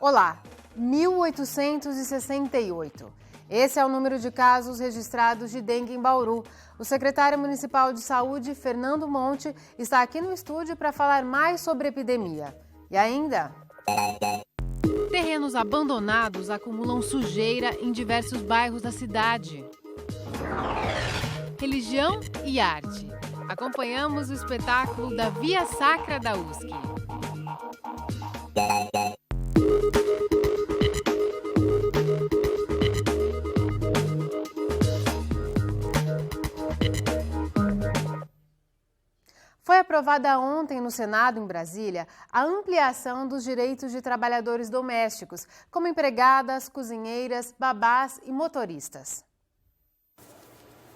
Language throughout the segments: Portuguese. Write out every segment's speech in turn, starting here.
Olá, 1.868. Esse é o número de casos registrados de dengue em Bauru. O secretário municipal de saúde, Fernando Monte, está aqui no estúdio para falar mais sobre a epidemia. E ainda... Terrenos abandonados acumulam sujeira em diversos bairros da cidade. Religião e arte. Acompanhamos o espetáculo da Via Sacra da USC. Foi aprovada ontem no Senado, em Brasília, a ampliação dos direitos de trabalhadores domésticos, como empregadas, cozinheiras, babás e motoristas.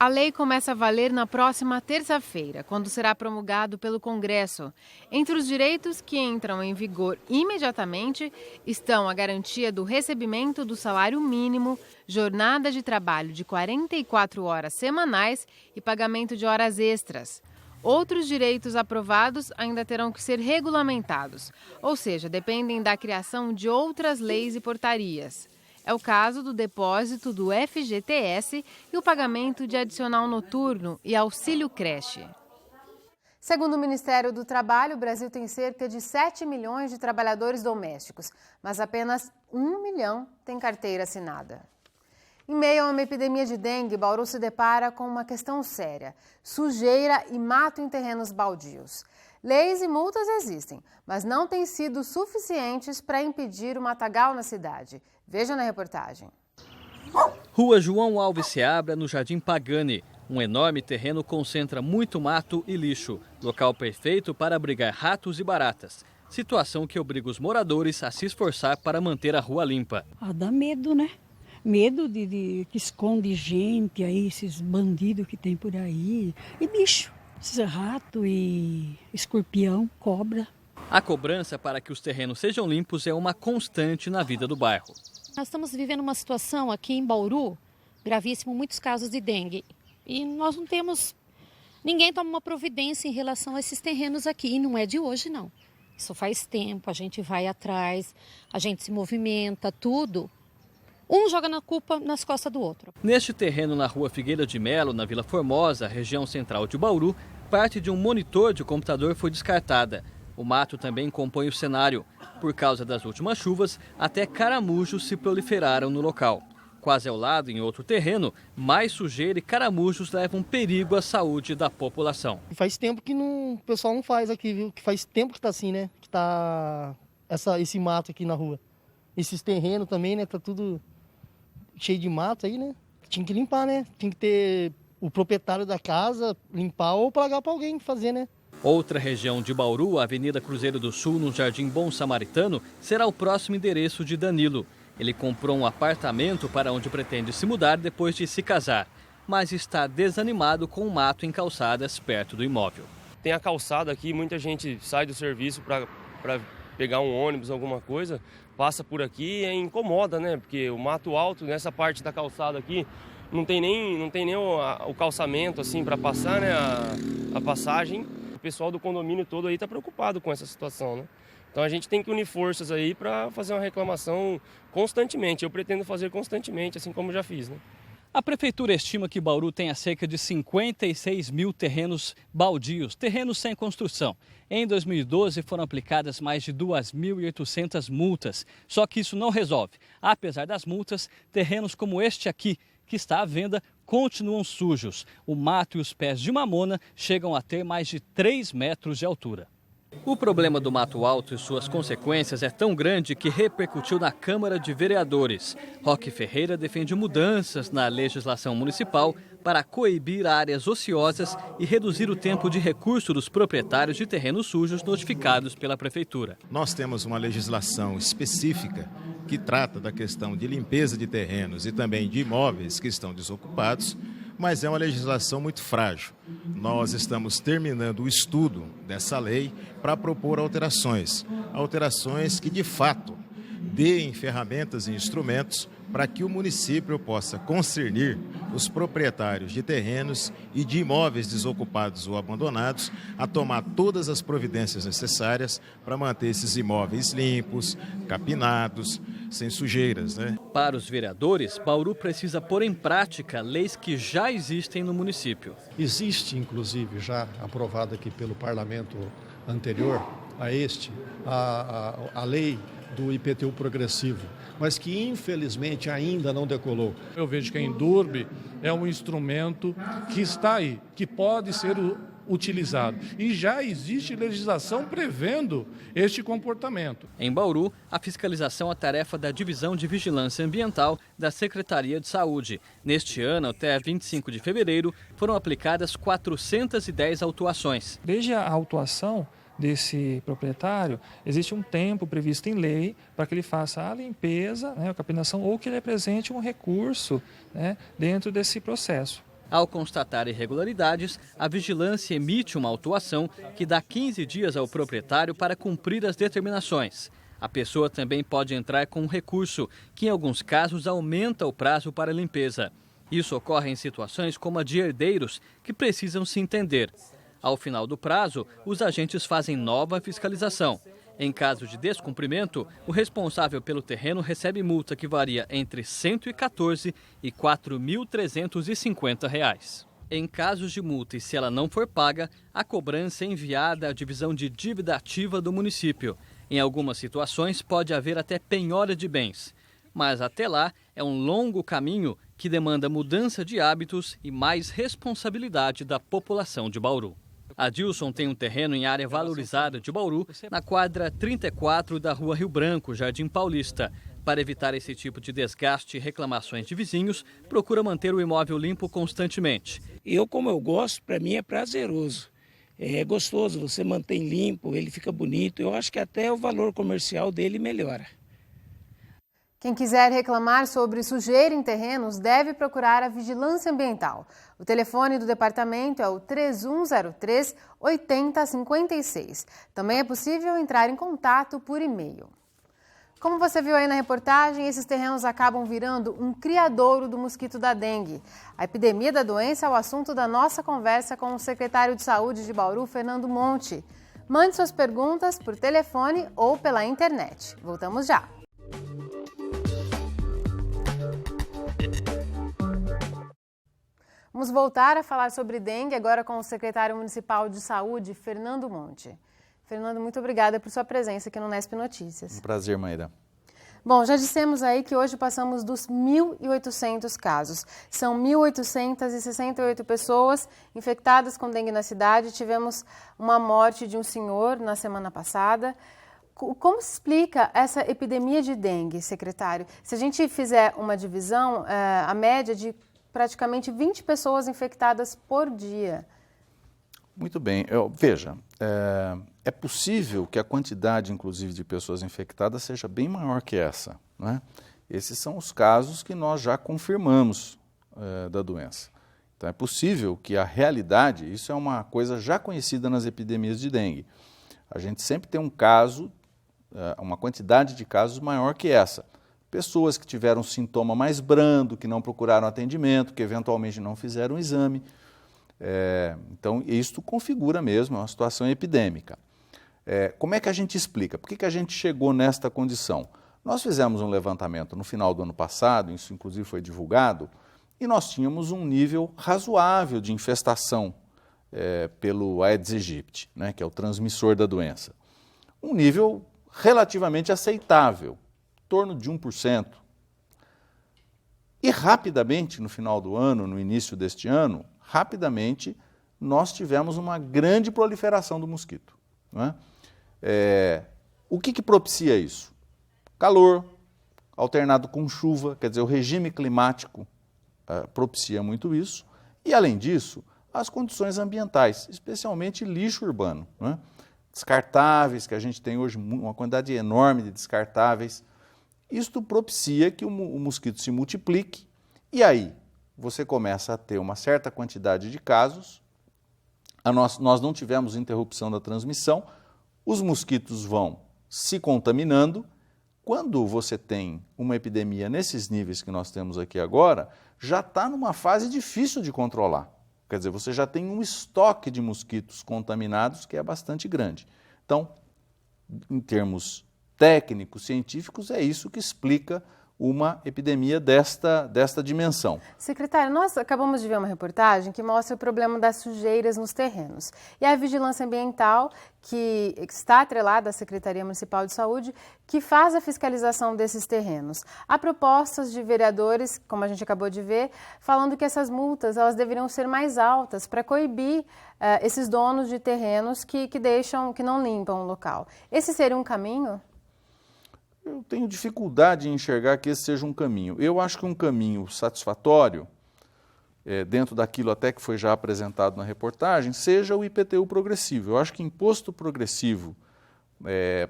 A lei começa a valer na próxima terça-feira, quando será promulgado pelo Congresso. Entre os direitos que entram em vigor imediatamente estão a garantia do recebimento do salário mínimo, jornada de trabalho de 44 horas semanais e pagamento de horas extras. Outros direitos aprovados ainda terão que ser regulamentados, ou seja, dependem da criação de outras leis e portarias. É o caso do depósito do FGTS e o pagamento de adicional noturno e auxílio creche. Segundo o Ministério do Trabalho, o Brasil tem cerca de 7 milhões de trabalhadores domésticos, mas apenas 1 milhão tem carteira assinada. Em meio a uma epidemia de dengue, Bauru se depara com uma questão séria: sujeira e mato em terrenos baldios. Leis e multas existem, mas não têm sido suficientes para impedir o matagal na cidade. Veja na reportagem. Rua João Alves Seabra, no Jardim Pagani. Um enorme terreno concentra muito mato e lixo, local perfeito para abrigar ratos e baratas. Situação que obriga os moradores a se esforçar para manter a rua limpa. Dá medo, né? Medo de que esconde gente aí, esses bandidos que tem por aí. E bicho, esses rato e escorpião, cobra. A cobrança para que os terrenos sejam limpos é uma constante na vida do bairro. Nós estamos vivendo uma situação aqui em Bauru, gravíssimo, muitos casos de dengue. E nós não temos... Ninguém toma uma providência em relação a esses terrenos aqui. E não é de hoje, não. Isso faz tempo, a gente vai atrás, a gente se movimenta, tudo. Um joga na culpa nas costas do outro. Neste terreno na rua Figueira de Melo, na Vila Formosa, região central de Bauru, parte de um monitor de computador foi descartada. O mato também compõe o cenário. Por causa das últimas chuvas, até caramujos se proliferaram no local. Quase ao lado, em outro terreno, mais sujeira e caramujos levam perigo à saúde da população. Faz tempo que o pessoal não faz aqui, viu? Que faz tempo que está assim, né? Que tá esse mato aqui na rua. Esses terrenos também, né? Tá tudo cheio de mato aí, né? Tinha que limpar, né? Tinha que ter o proprietário da casa limpar ou pagar para alguém fazer, né? Outra região de Bauru, a Avenida Cruzeiro do Sul, no Jardim Bom Samaritano, será o próximo endereço de Danilo. Ele comprou um apartamento para onde pretende se mudar depois de se casar, mas está desanimado com o mato em calçadas perto do imóvel. Tem a calçada aqui, muita gente sai do serviço para pegar um ônibus, alguma coisa, passa por aqui e incomoda, né? Porque o mato alto, nessa parte da calçada aqui, não tem nem o calçamento assim para passar, né? A passagem. O pessoal do condomínio todo aí está preocupado com essa situação, né? Então a gente tem que unir forças aí para fazer uma reclamação constantemente. Eu pretendo fazer constantemente, assim como já fiz, né? A prefeitura estima que Bauru tenha cerca de 56 mil terrenos baldios, terrenos sem construção. Em 2012 foram aplicadas mais de 2.800 multas. Só que isso não resolve. Apesar das multas, terrenos como este aqui, que está à venda, continuam sujos. O mato e os pés de mamona chegam a ter mais de 3 metros de altura. O problema do mato alto e suas consequências é tão grande que repercutiu na Câmara de Vereadores. Roque Ferreira defende mudanças na legislação municipal para coibir áreas ociosas e reduzir o tempo de recurso dos proprietários de terrenos sujos notificados pela Prefeitura. Nós temos uma legislação específica que trata da questão de limpeza de terrenos e também de imóveis que estão desocupados, mas é uma legislação muito frágil. Nós estamos terminando o estudo dessa lei para propor alterações que de fato deem ferramentas e instrumentos para que o município possa concernir os proprietários de terrenos e de imóveis desocupados ou abandonados a tomar todas as providências necessárias para manter esses imóveis limpos, capinados, sem sujeiras, né? Para os vereadores, Bauru precisa pôr em prática leis que já existem no município. Existe, inclusive, já aprovada aqui pelo parlamento anterior a este, a lei do IPTU progressivo, mas que infelizmente ainda não decolou. Eu vejo que a Endurbe é um instrumento que está aí, que pode ser utilizado. E já existe legislação prevendo este comportamento. Em Bauru, a fiscalização é tarefa da Divisão de Vigilância Ambiental da Secretaria de Saúde. Neste ano, até 25 de fevereiro, foram aplicadas 410 autuações. Desde a autuação desse proprietário, existe um tempo previsto em lei para que ele faça a limpeza, a capinação, ou que ele apresente um recurso, dentro desse processo. Ao constatar irregularidades, a vigilância emite uma autuação que dá 15 dias ao proprietário para cumprir as determinações. A pessoa também pode entrar com um recurso, que em alguns casos aumenta o prazo para a limpeza. Isso ocorre em situações como a de herdeiros, que precisam se entender. Ao final do prazo, os agentes fazem nova fiscalização. Em caso de descumprimento, o responsável pelo terreno recebe multa que varia entre R$ 114 e R$ 4.350. Em casos de multa e se ela não for paga, a cobrança é enviada à divisão de dívida ativa do município. Em algumas situações, pode haver até penhora de bens. Mas até lá, é um longo caminho que demanda mudança de hábitos e mais responsabilidade da população de Bauru. Adilson tem um terreno em área valorizada de Bauru, na quadra 34 da Rua Rio Branco, Jardim Paulista. Para evitar esse tipo de desgaste e reclamações de vizinhos, procura manter o imóvel limpo constantemente. Como eu gosto, para mim é prazeroso. É gostoso, você mantém limpo, ele fica bonito. Eu acho que até o valor comercial dele melhora. Quem quiser reclamar sobre sujeira em terrenos deve procurar a Vigilância Ambiental. O telefone do departamento é o 3103-8056. Também é possível entrar em contato por e-mail. Como você viu aí na reportagem, esses terrenos acabam virando um criadouro do mosquito da dengue. A epidemia da doença é o assunto da nossa conversa com o secretário de Saúde de Bauru, Fernando Monte. Mande suas perguntas por telefone ou pela internet. Voltamos já. Vamos voltar a falar sobre dengue agora com o secretário municipal de saúde, Fernando Monte. Fernando, muito obrigada por sua presença aqui no Nesp Notícias. Um prazer, Maíra. Bom, já dissemos aí que hoje passamos dos 1.800 casos. São 1.868 pessoas infectadas com dengue na cidade. Tivemos uma morte de um senhor na semana passada. Como se explica essa epidemia de dengue, secretário? Se a gente fizer uma divisão, a média de praticamente 20 pessoas infectadas por dia. Muito bem. Veja, é possível que a quantidade, inclusive, de pessoas infectadas seja bem maior que essa, não é? Esses são os casos que nós já confirmamos da doença. Então, é possível que a realidade, isso é uma coisa já conhecida nas epidemias de dengue. A gente sempre tem um caso, uma quantidade de casos maior que essa. Pessoas que tiveram sintoma mais brando, que não procuraram atendimento, que eventualmente não fizeram o exame. Então, isto configura mesmo uma situação epidêmica. Como é que a gente explica? Por que a gente chegou nesta condição? Nós fizemos um levantamento no final do ano passado, isso inclusive foi divulgado, e nós tínhamos um nível razoável de infestação pelo Aedes aegypti, né, que é o transmissor da doença. Um nível relativamente aceitável, em torno de 1%. E rapidamente, no final do ano, no início deste ano, rapidamente nós tivemos uma grande proliferação do mosquito. Não é? O que propicia isso? Calor, alternado com chuva, quer dizer, o regime climático propicia muito isso. E, além disso, as condições ambientais, especialmente lixo urbano. Não é? Descartáveis, que a gente tem hoje uma quantidade enorme de descartáveis. Isto propicia que o mosquito se multiplique e aí você começa a ter uma certa quantidade de casos. Nós não tivemos interrupção da transmissão, os mosquitos vão se contaminando, Quando você tem uma epidemia nesses níveis que nós temos aqui agora, já está numa fase difícil de controlar. Quer dizer, você já tem um estoque de mosquitos contaminados que é bastante grande. Então, em termos técnicos, científicos, é isso que explica uma epidemia desta dimensão. Secretário, nós acabamos de ver uma reportagem que mostra o problema das sujeiras nos terrenos. E a Vigilância Ambiental, que está atrelada à Secretaria Municipal de Saúde, que faz a fiscalização desses terrenos. Há propostas de vereadores, como a gente acabou de ver, falando que essas multas elas deveriam ser mais altas para coibir esses donos de terrenos que não limpam o local. Esse seria um caminho? Eu tenho dificuldade em enxergar que esse seja um caminho. Eu acho que um caminho satisfatório, dentro daquilo até que foi já apresentado na reportagem, seja o IPTU progressivo. Eu acho que imposto progressivo,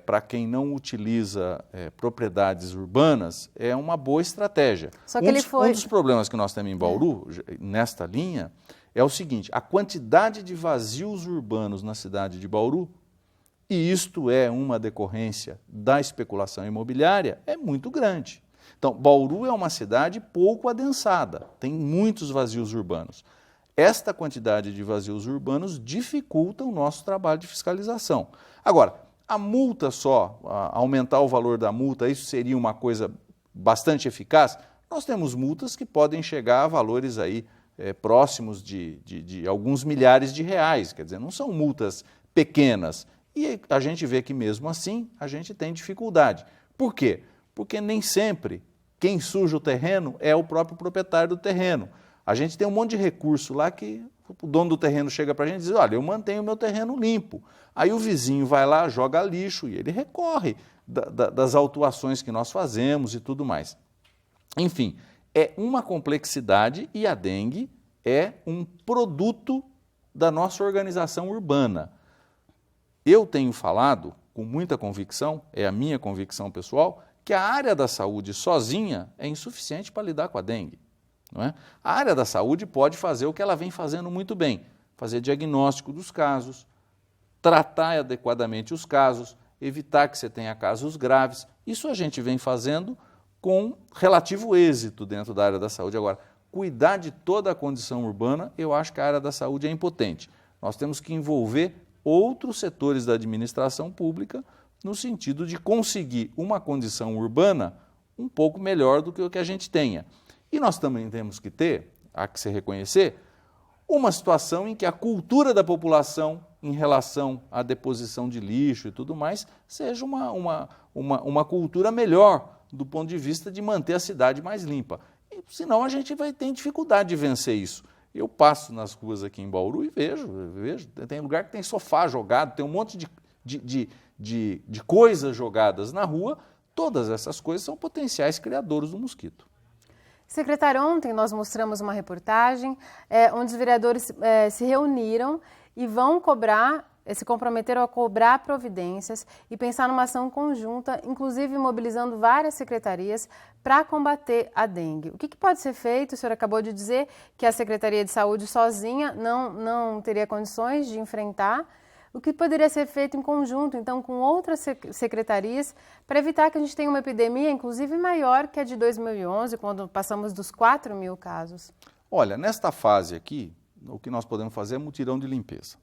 para quem não utiliza propriedades urbanas, é uma boa estratégia. Só que Um dos problemas que nós temos em Bauru, nesta linha, é o seguinte: a quantidade de vazios urbanos na cidade de Bauru, e isto é uma decorrência da especulação imobiliária, é muito grande. Então, Bauru é uma cidade pouco adensada, tem muitos vazios urbanos. Esta quantidade de vazios urbanos dificulta o nosso trabalho de fiscalização. Agora, a multa só, aumentar o valor da multa, isso seria uma coisa bastante eficaz? Nós temos multas que podem chegar a valores aí próximos de alguns milhares de reais, quer dizer, não são multas pequenas. E a gente vê que mesmo assim a gente tem dificuldade. Por quê? Porque nem sempre quem suja o terreno é o próprio proprietário do terreno. A gente tem um monte de recurso lá que o dono do terreno chega para a gente e diz: olha, eu mantenho o meu terreno limpo. Aí o vizinho vai lá, joga lixo e ele recorre das autuações que nós fazemos e tudo mais. Enfim, é uma complexidade e a dengue é um produto da nossa organização urbana. Eu tenho falado com muita convicção, é a minha convicção pessoal, que a área da saúde sozinha é insuficiente para lidar com a dengue. Não é? A área da saúde pode fazer o que ela vem fazendo muito bem, fazer diagnóstico dos casos, tratar adequadamente os casos, evitar que você tenha casos graves. Isso a gente vem fazendo com relativo êxito dentro da área da saúde. Agora, cuidar de toda a condição urbana, eu acho que a área da saúde é impotente. Nós temos que envolver outros setores da administração pública no sentido de conseguir uma condição urbana um pouco melhor do que o que a gente tenha. E nós também temos que ter, há que se reconhecer, uma situação em que a cultura da população em relação à deposição de lixo e tudo mais seja uma cultura melhor do ponto de vista de manter a cidade mais limpa. E, senão a gente vai ter dificuldade de vencer isso. Eu passo nas ruas aqui em Bauru e vejo, tem lugar que tem sofá jogado, tem um monte de coisas jogadas na rua, todas essas coisas são potenciais criadores do mosquito. Secretário, ontem nós mostramos uma reportagem onde os vereadores se reuniram e vão se comprometeram a cobrar providências e pensar numa ação conjunta, inclusive mobilizando várias secretarias para combater a dengue. O que pode ser feito? O senhor acabou de dizer que a Secretaria de Saúde sozinha não teria condições de enfrentar. O que poderia ser feito em conjunto, então, com outras secretarias, para evitar que a gente tenha uma epidemia, inclusive maior que a de 2011, quando passamos dos 4.000 casos? Olha, nesta fase aqui, o que nós podemos fazer é mutirão de limpeza.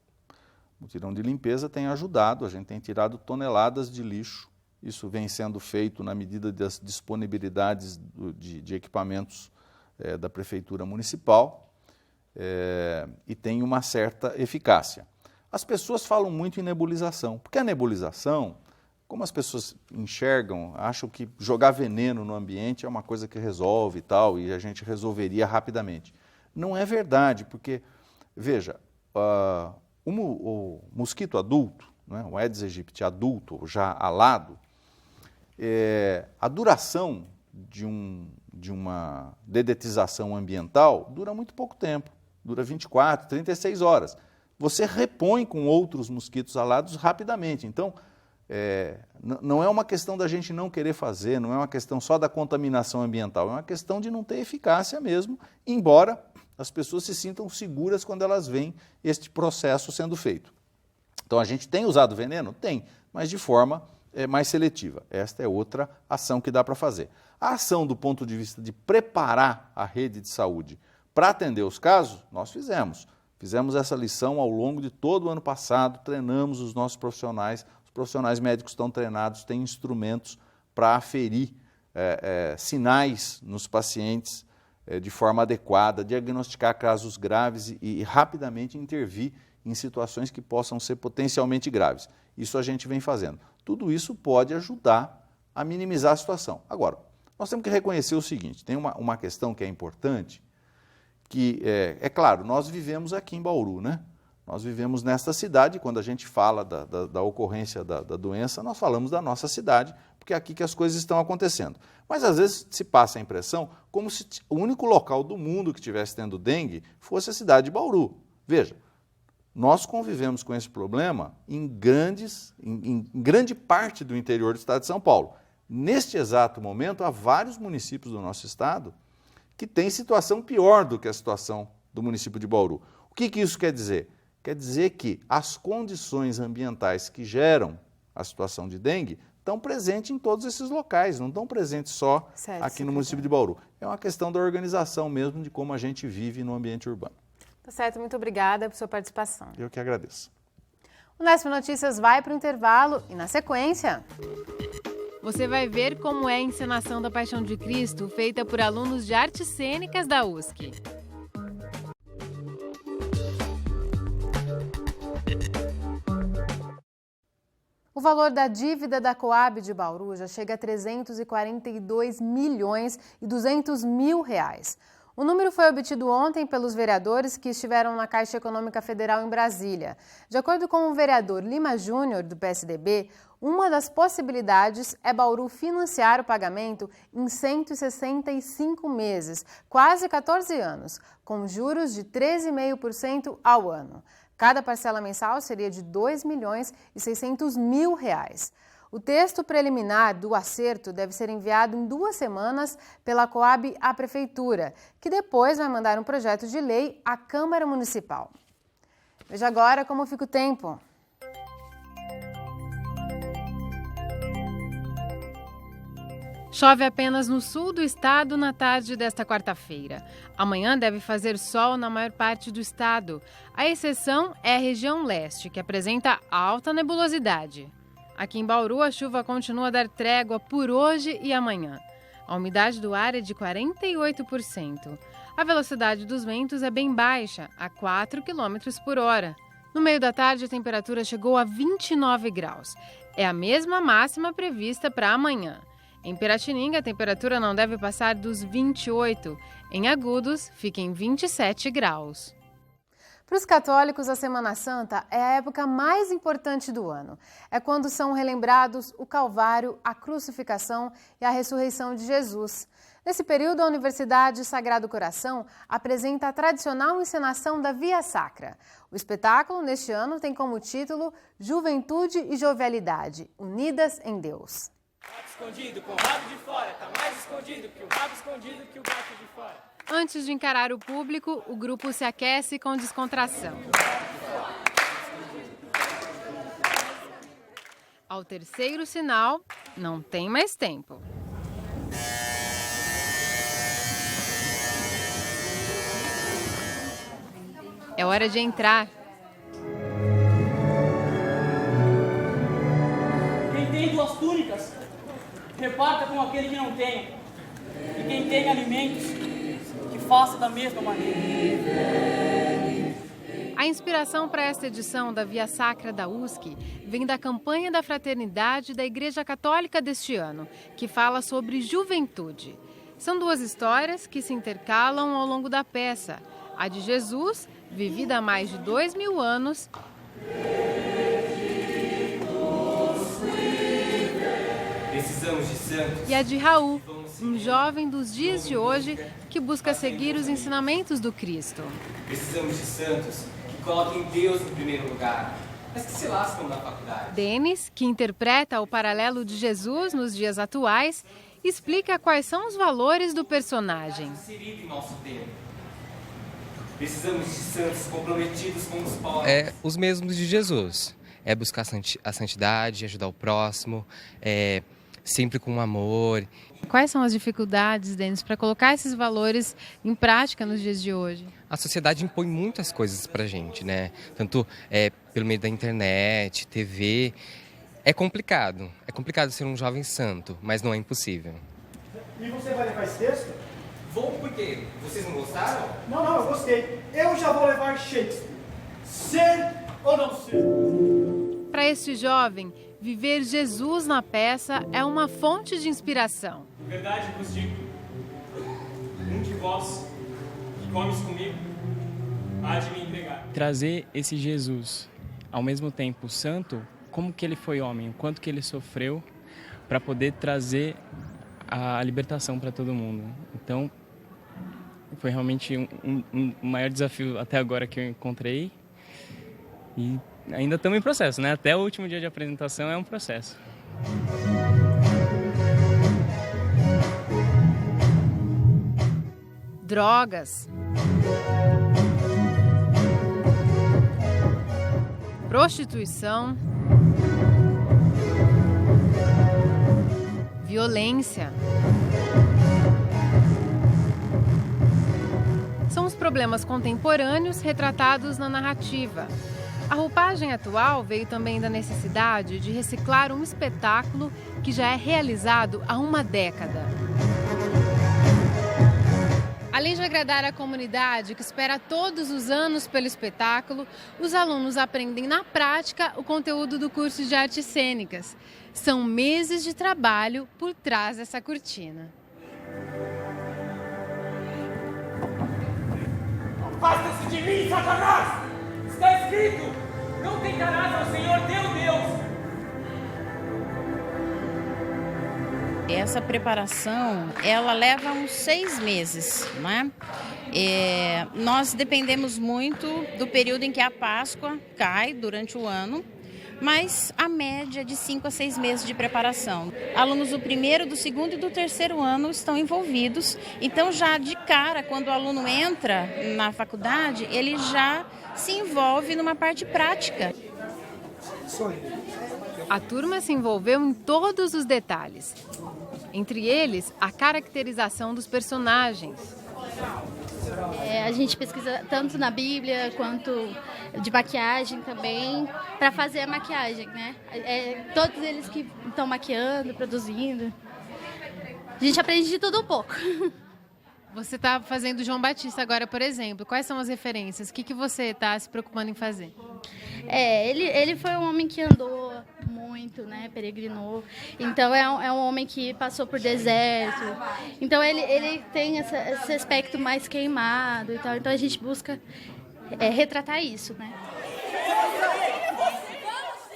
O mutirão de limpeza tem ajudado, a gente tem tirado toneladas de lixo. Isso vem sendo feito na medida das disponibilidades de equipamentos da Prefeitura Municipal e tem uma certa eficácia. As pessoas falam muito em nebulização, porque a nebulização, como as pessoas enxergam, acham que jogar veneno no ambiente é uma coisa que resolve e tal, e a gente resolveria rapidamente. Não é verdade, porque, veja, o mosquito adulto, né, o Aedes aegypti adulto, já alado, a duração de uma dedetização ambiental dura muito pouco tempo, dura 24, 36 horas. Você repõe com outros mosquitos alados rapidamente. Então, não é uma questão da gente não querer fazer, não é uma questão só da contaminação ambiental, é uma questão de não ter eficácia mesmo, embora as pessoas se sintam seguras quando elas veem este processo sendo feito. Então, a gente tem usado veneno? Tem, mas de forma mais seletiva. Esta é outra ação que dá para fazer. A ação do ponto de vista de preparar a rede de saúde para atender os casos, nós fizemos. Fizemos essa lição ao longo de todo o ano passado, treinamos os nossos profissionais, os profissionais médicos estão treinados, têm instrumentos para aferir sinais nos pacientes de forma adequada, diagnosticar casos graves e rapidamente intervir em situações que possam ser potencialmente graves. Isso a gente vem fazendo. Tudo isso pode ajudar a minimizar a situação. Agora, nós temos que reconhecer o seguinte, tem uma questão que é importante, que é claro, nós vivemos aqui em Bauru, né? Nós vivemos nesta cidade, quando a gente fala da ocorrência da doença, nós falamos da nossa cidade, porque é aqui que as coisas estão acontecendo. Mas às vezes se passa a impressão como se o único local do mundo que estivesse tendo dengue fosse a cidade de Bauru. Veja, nós convivemos com esse problema em grande parte do interior do estado de São Paulo. Neste exato momento, há vários municípios do nosso estado que têm situação pior do que a situação do município de Bauru. O que isso quer dizer? Quer dizer que as condições ambientais que geram a situação de dengue estão presentes em todos esses locais, não estão presentes só aqui no município de Bauru. É uma questão da organização mesmo, de como a gente vive no ambiente urbano. Tá certo, muito obrigada por sua participação. Eu que agradeço. O Nesp Notícias vai para o intervalo e, na sequência... Você vai ver como é a encenação da Paixão de Cristo, feita por alunos de artes cênicas da USC. O valor da dívida da Coab de Bauru já chega a 342 milhões e 200 mil reais. O número foi obtido ontem pelos vereadores que estiveram na Caixa Econômica Federal em Brasília. De acordo com o vereador Lima Júnior, do PSDB, uma das possibilidades é Bauru financiar o pagamento em 165 meses, quase 14 anos, com juros de 13,5% ao ano. Cada parcela mensal seria de R$ 2.600.000 reais. O texto preliminar do acerto deve ser enviado em 2 semanas pela Coab à Prefeitura, que depois vai mandar um projeto de lei à Câmara Municipal. Veja agora como fica o tempo. Chove apenas no sul do estado na tarde desta quarta-feira. Amanhã deve fazer sol na maior parte do estado. A exceção é a região leste, que apresenta alta nebulosidade. Aqui em Bauru, a chuva continua a dar trégua por hoje e amanhã. A umidade do ar é de 48%. A velocidade dos ventos é bem baixa, a 4 km por hora. No meio da tarde, a temperatura chegou a 29 graus. É a mesma máxima prevista para amanhã. Em Piratininga, a temperatura não deve passar dos 28. Em Agudos, fica em 27 graus. Para os católicos, a Semana Santa é a época mais importante do ano. É quando são relembrados o Calvário, a crucificação e a ressurreição de Jesus. Nesse período, a Universidade Sagrado Coração apresenta a tradicional encenação da Via Sacra. O espetáculo, neste ano, tem como título Juventude e Jovialidade, Unidas em Deus. Escondido com o rabo de fora, tá mais escondido que o rabo escondido que o gato de fora. Antes de encarar o público, o grupo se aquece com descontração. Ao terceiro sinal, não tem mais tempo. É hora de entrar. Quem tem 2 túnicas, reparta com aquele que não tem. E quem tem alimentos, que faça da mesma maneira. A inspiração para esta edição da Via Sacra da USC vem da campanha da Fraternidade da Igreja Católica deste ano, que fala sobre juventude. São 2 histórias que se intercalam ao longo da peça. A de Jesus, vivida há mais de 2.000 anos, Precisamos de santos. E a de Raul, um jovem dos dias de hoje que busca seguir os ensinamentos do Cristo. Precisamos de santos que coloquem Deus no primeiro lugar, mas que se lascam na faculdade. Denis, que interpreta o paralelo de Jesus nos dias atuais, explica quais são os valores do personagem. Inserido em nosso tempo. Precisamos de santos comprometidos com os pobres. Os mesmos de Jesus. é buscar a santidade, ajudar o próximo, sempre com amor. Quais são as dificuldades, Denis, para colocar esses valores em prática nos dias de hoje? A sociedade impõe muitas coisas pra gente, né? Tanto pelo meio da internet, TV. É complicado ser um jovem santo, mas não é impossível. E você vai levar esse texto? Vou por quê? Vocês não gostaram? Não, eu gostei. Eu já vou levar Shakespeare. Ser ou não ser? Para este jovem, viver Jesus na peça é uma fonte de inspiração. Verdade vos digo, um de vós que comes comigo há de me entregar. Trazer esse Jesus, ao mesmo tempo santo, como que ele foi homem, o quanto que ele sofreu para poder trazer a libertação para todo mundo. Então, foi realmente um maior desafio até agora que eu encontrei. E ainda estamos em processo, né? Até o último dia de apresentação é um processo. Drogas, prostituição, violência. São os problemas contemporâneos retratados na narrativa. A roupagem atual veio também da necessidade de reciclar um espetáculo que já é realizado há uma década. Além de agradar a comunidade que espera todos os anos pelo espetáculo, os alunos aprendem na prática o conteúdo do curso de artes cênicas. São meses de trabalho por trás dessa cortina. Afasta-se de mim, Satanás! Está escrito, não tentarás ao Senhor teu Deus. Essa preparação, ela leva uns 6 meses, né? Nós dependemos muito do período em que a Páscoa cai durante o ano, mas a média é de 5 a 6 meses de preparação. Alunos do primeiro, do segundo e do terceiro ano estão envolvidos, então já de cara, quando o aluno entra na faculdade, ele já se envolve numa parte prática. A turma se envolveu em todos os detalhes. Entre eles, a caracterização dos personagens. A gente pesquisa tanto na Bíblia quanto de maquiagem também, para fazer a maquiagem, né? Todos eles que estão maquiando, produzindo. A gente aprende de tudo um pouco. Você está fazendo João Batista agora, por exemplo. Quais são as referências? O que você está se preocupando em fazer? Ele foi um homem que andou muito, né? Peregrinou. Então, é um homem que passou por deserto. Então, ele tem esse aspecto mais queimado e tal. Então, a gente busca retratar isso, né?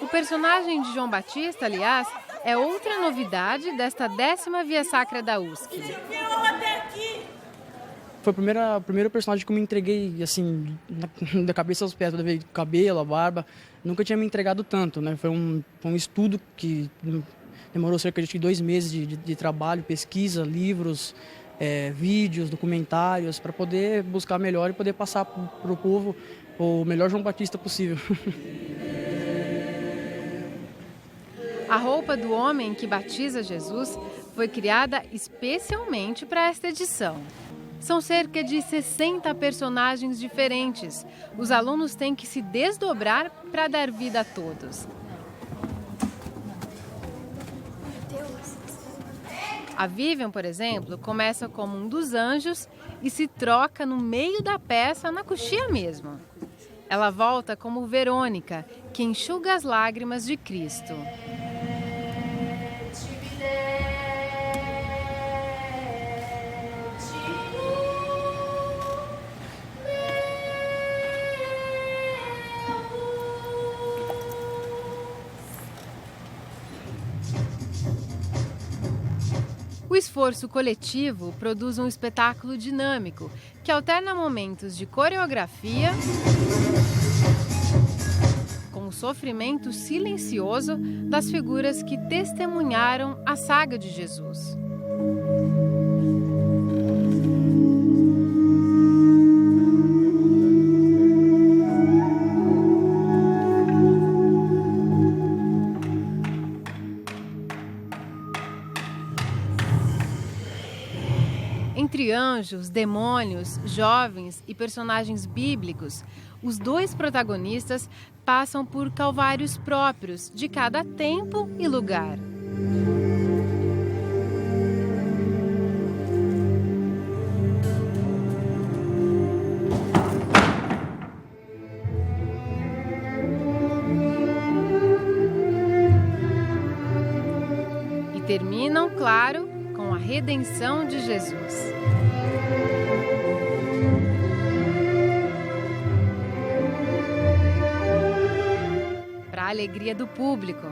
O personagem de João Batista, aliás, é outra novidade desta 10ª Via Sacra da USC. Foi o primeiro personagem que eu me entreguei, assim, da cabeça aos pés, toda vez, cabelo, a barba. Nunca tinha me entregado tanto, né? Foi um estudo que demorou cerca de 2 meses de trabalho, pesquisa, livros, vídeos, documentários, para poder buscar melhor e poder passar para o povo o melhor João Batista possível. A roupa do homem que batiza Jesus foi criada especialmente para esta edição. São cerca de 60 personagens diferentes. Os alunos têm que se desdobrar para dar vida a todos. A Vivian, por exemplo, começa como um dos anjos e se troca no meio da peça, na coxia mesmo. Ela volta como Verônica, que enxuga as lágrimas de Cristo. O esforço coletivo produz um espetáculo dinâmico que alterna momentos de coreografia com o sofrimento silencioso das figuras que testemunharam a saga de Jesus. Entre anjos, demônios, jovens e personagens bíblicos, os dois protagonistas passam por calvários próprios de cada tempo e lugar. E terminam, claro, com a redenção de Jesus. Para a alegria do público.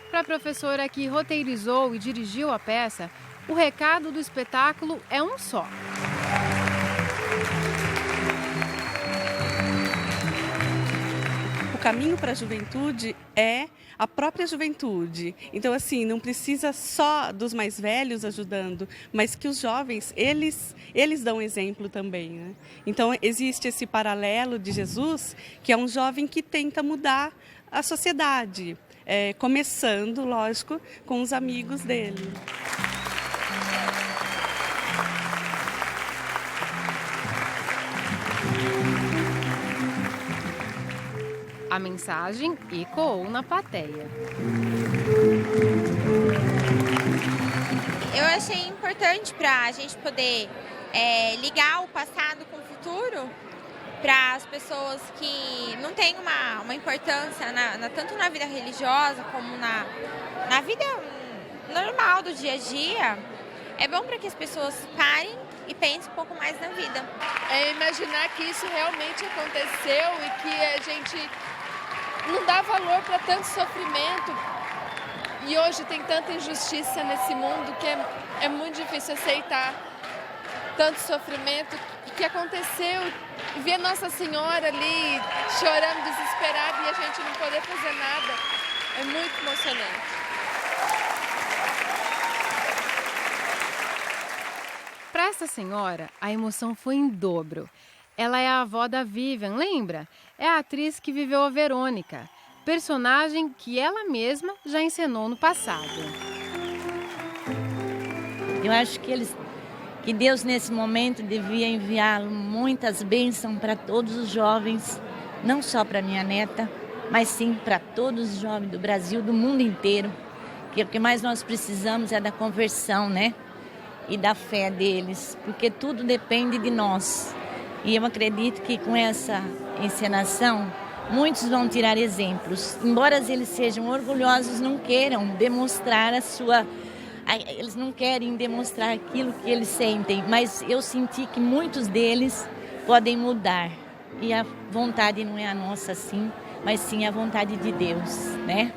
Para a professora que roteirizou e dirigiu a peça, o recado do espetáculo é um só. O caminho para a juventude é a própria juventude. Então, assim, não precisa só dos mais velhos ajudando, mas que os jovens, eles dão exemplo também, né? Então, existe esse paralelo de Jesus, que é um jovem que tenta mudar a sociedade, começando, lógico, com os amigos dele. A mensagem ecoou na plateia. Eu achei importante para a gente poder ligar o passado com o futuro, para as pessoas que não têm uma importância tanto na vida religiosa como na vida normal do dia a dia. É bom para que as pessoas parem e pensem um pouco mais na vida. Imaginar que isso realmente aconteceu e que a gente não dá valor para tanto sofrimento. E hoje tem tanta injustiça nesse mundo que é muito difícil aceitar tanto sofrimento que aconteceu. E ver Nossa Senhora ali chorando desesperada e a gente não poder fazer nada é muito emocionante. Para essa senhora, a emoção foi em dobro. Ela é a avó da Vivian, lembra? É a atriz que viveu a Verônica, personagem que ela mesma já encenou no passado. Eu acho que Deus, nesse momento, devia enviar muitas bênçãos para todos os jovens, não só para minha neta, mas sim para todos os jovens do Brasil, do mundo inteiro. Que o que mais nós precisamos é da conversão, né? E da fé deles, porque tudo depende de nós. E eu acredito que com essa encenação, muitos vão tirar exemplos. Embora eles sejam orgulhosos, não queiram demonstrar eles não querem demonstrar aquilo que eles sentem, mas eu senti que muitos deles podem mudar. E a vontade não é a nossa, sim, mas sim a vontade de Deus, né?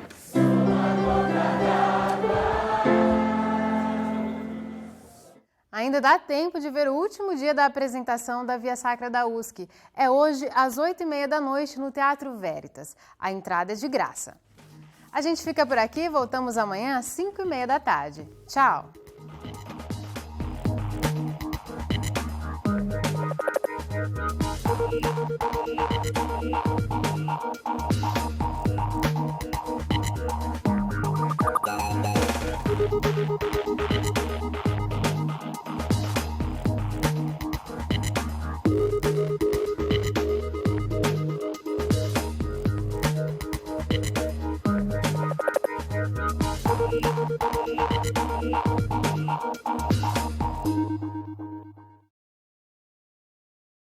Ainda dá tempo de ver o último dia da apresentação da Via Sacra da USC. É hoje, às 8h30 da noite, no Teatro Veritas. A entrada é de graça. A gente fica por aqui, voltamos amanhã às 5h30 da tarde. Tchau!